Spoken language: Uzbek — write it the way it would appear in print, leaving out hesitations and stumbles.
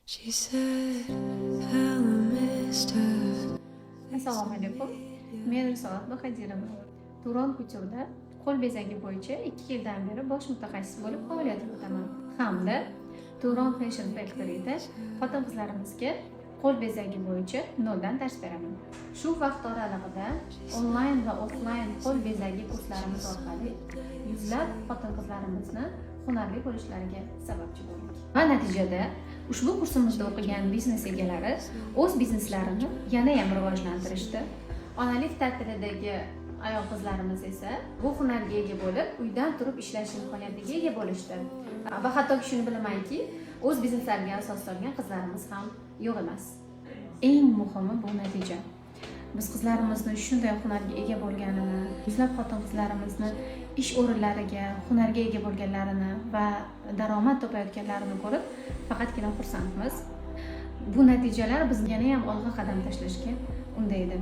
She said, hello, mister. Assalomu alaykum. Men Risolat Bahadirova. Turon Couture'da qo'l bezagi bo'yicha 2 yildan beri bosh mutaxassis bo'lib faoliyat yuritaman. Hamda Turon Fashion Factory'da xotin-qizlarimizga qo'l bezagi bo'yicha noldan dars beraman. Shu vaqt oralig'ida onlayn va offlayn qo'l bezagi kurslarimiz orqali yuzlab xotin-qizlarimizni hunarli bo'lishlariga sababchi bo'ldik. Va natijada ushbu kursimizda o'qigan biznes egalari o'z bizneslarini yanayam rivojlantirishdi. Onalik ta'tilidagi ayol qizlarimiz esa bu hunarga ega bo'lib, uydan turib ishlash imkoniyatiga ega bo'lishdi. Va hattoki shuni bilamanki, o'z bizneslariga asos solgan qizlarimiz ham yo'q emas. Eng muhimi bu natija. Biz qizlarimizni shunday hunarga ega bo'lganini, yuzlab xotin-qizlarimizni ish o'rinlariga, hunarga ega bo'lganlarini va daromad topayotganlarini ko'rib, faqatgina xursandmiz. Bu natijalar bizni yana ham olg'a qadam tashlashga undaydi.